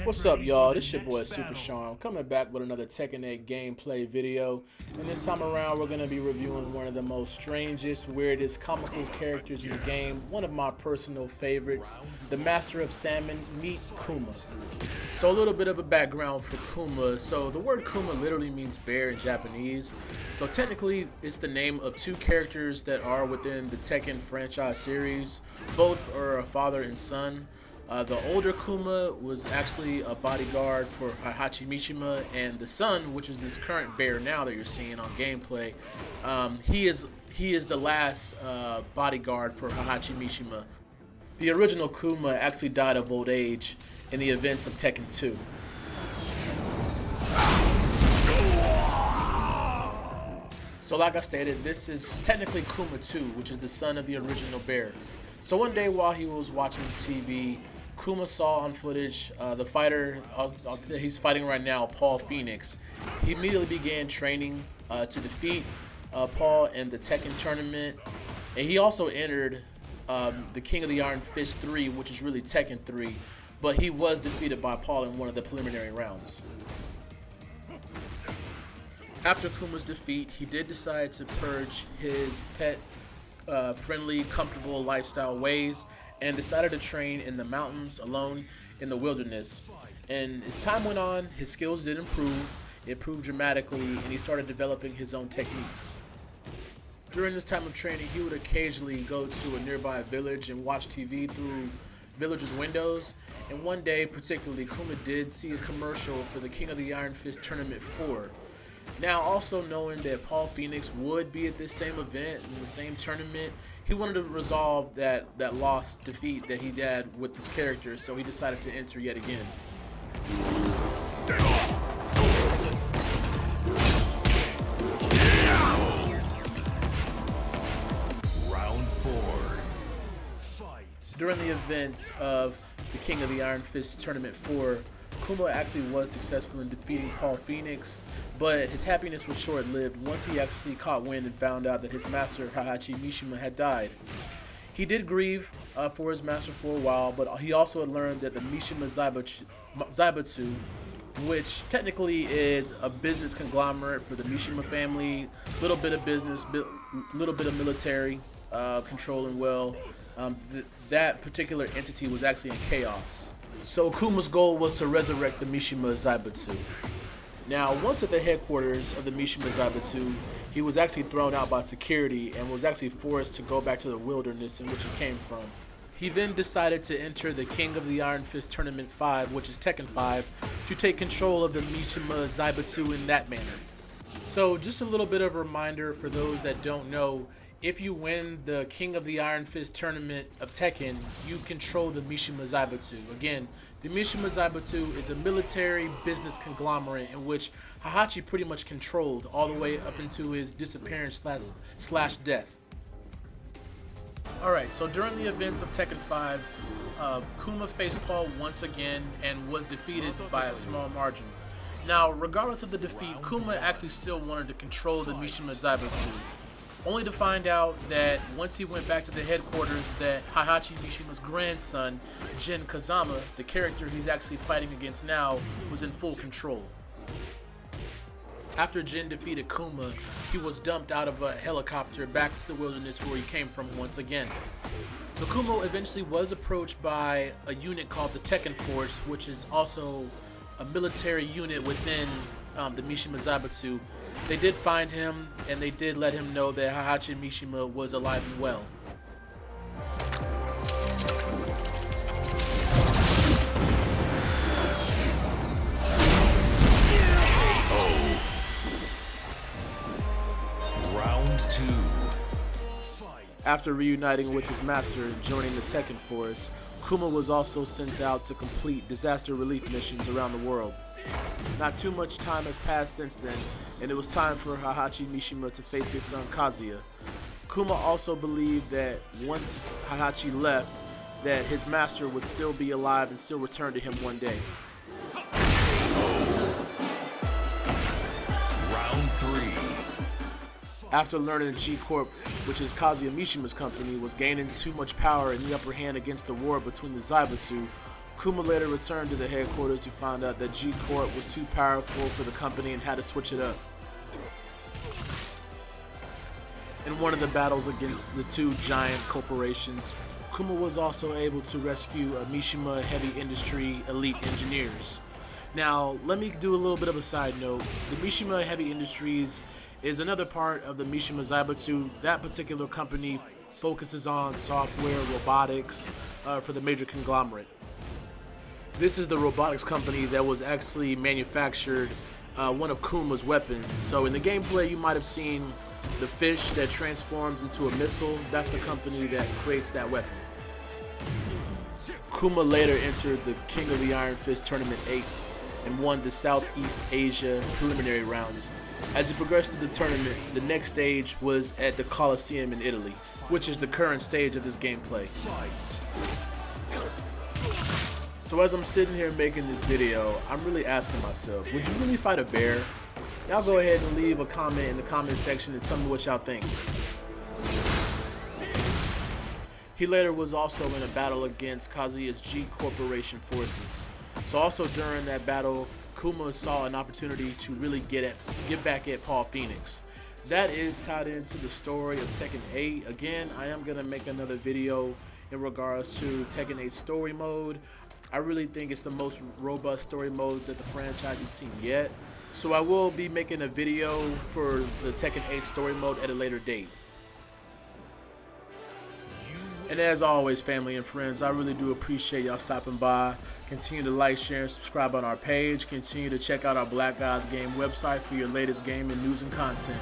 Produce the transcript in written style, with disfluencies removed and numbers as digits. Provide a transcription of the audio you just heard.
What's up, y'all? This your boy Super Sean coming back with another Tekken 8 gameplay video. And this time around, we're going to be reviewing one of the most strangest, weirdest, comical characters in the game. One of my personal favorites, the Master of Salmon, meet Kuma. So a little bit of a background for Kuma. So the word Kuma literally means bear in Japanese. So technically, it's the name of two characters that are within the Tekken franchise series. Both are a father and son. The older Kuma was actually a bodyguard for Heihachi Mishima, and the son, which is this current bear now that you're seeing on gameplay, he is the last bodyguard for Heihachi Mishima. The original Kuma actually died of old age in the events of Tekken 2. So like I stated, this is technically Kuma 2, which is the son of the original bear. So one day while he was watching TV, Kuma saw on footage the fighter that he's fighting right now, Paul Phoenix. He immediately began training to defeat Paul in the Tekken tournament. And he also entered the King of the Iron Fist 3, which is really Tekken 3. But he was defeated by Paul in one of the preliminary rounds. After Kuma's defeat, he did decide to purge his pet friendly, comfortable lifestyle ways and decided to train in the mountains alone in the wilderness. And as time went on, his skills did improve. It improved dramatically, and he started developing his own techniques. During this time of training, he would occasionally go to a nearby village and watch TV through villagers' windows. And one day, particularly, Kuma did see a commercial for the King of the Iron Fist Tournament 4. Now, also knowing that Paul Phoenix would be at this same event in the same tournament, he wanted to resolve that lost defeat that he had with his character, so he decided to enter yet again. Round 4. Fight. During the event of the King of the Iron Fist Tournament 4, Kuma actually was successful in defeating Paul Phoenix, but his happiness was short-lived once he actually caught wind and found out that his master, Heihachi Mishima, had died. He did grieve for his master for a while, but he also had learned that the Mishima Zaibatsu, which technically is a business conglomerate for the Mishima family, little bit of business, little bit of military controlling well, that particular entity was actually in chaos. So Kuma's goal was to resurrect the Mishima Zaibatsu. Now, once at the headquarters of the Mishima Zaibatsu, he was actually thrown out by security and was actually forced to go back to the wilderness in which he came from. He then decided to enter the King of the Iron Fist Tournament 5, which is Tekken 5, to take control of the Mishima Zaibatsu in that manner. So, just a little bit of a reminder for those that don't know, if you win the King of the Iron Fist tournament of Tekken, you control the Mishima Zaibatsu. Again, the Mishima Zaibatsu is a military business conglomerate in which Heihachi pretty much controlled all the way up into his disappearance slash death. Alright, so during the events of Tekken 5, Kuma faced Paul once again and was defeated by a small margin. Now, regardless of the defeat, Kuma actually still wanted to control the Mishima Zaibatsu, only to find out that once he went back to the headquarters that Heihachi Mishima's grandson, Jin Kazama, the character he's actually fighting against now, was in full control. After Jin defeated Kuma, he was dumped out of a helicopter back to the wilderness where he came from once again. So Kuma eventually was approached by a unit called the Tekken Force, which is also a military unit within the Mishima Zaibatsu. They did find him, and they did let him know that Heihachi Mishima was alive and well. Round 2. Fight. After reuniting with his master and joining the Tekken Force, Kuma was also sent out to complete disaster relief missions around the world. Not too much time has passed since then, and it was time for Heihachi Mishima to face his son Kazuya. Kuma also believed that once Heihachi left, that his master would still be alive and still return to him one day. Round 3. After learning that G-Corp, which is Kazuya Mishima's company, was gaining too much power and the upper hand against the war between the Zaibatsu, Kuma later returned to the headquarters to find out that G-Corp was too powerful for the company and had to switch it up. In one of the battles against the two giant corporations, Kuma was also able to rescue Mishima Heavy Industry elite engineers. Now, let me do a little bit of a side note. The Mishima Heavy Industries is another part of the Mishima Zaibatsu. That particular company focuses on software, robotics for the major conglomerate. This is the robotics company that was actually manufactured one of Kuma's weapons. So in the gameplay, you might have seen the fish that transforms into a missile. That's the company that creates that weapon. Kuma later entered the King of the Iron Fist Tournament 8 and won the Southeast Asia preliminary rounds. As he progressed through the tournament, the next stage was at the Colosseum in Italy, which is the current stage of this gameplay. So as I'm sitting here making this video, I'm really asking myself, would you really fight a bear? Y'all go ahead and leave a comment in the comment section and tell me what y'all think. He later was also in a battle against Kazuya's G Corporation forces. So also during that battle, Kuma saw an opportunity to really get back at Paul Phoenix. That is tied into the story of Tekken 8. Again, I am going to make another video in regards to Tekken 8 story mode. I really think it's the most robust story mode that the franchise has seen yet. So I will be making a video for the Tekken 8 story mode at a later date. And as always, family and friends, I really do appreciate y'all stopping by. Continue to like, share, and subscribe on our page. Continue to check out our Black Guys Game website for your latest gaming news and content.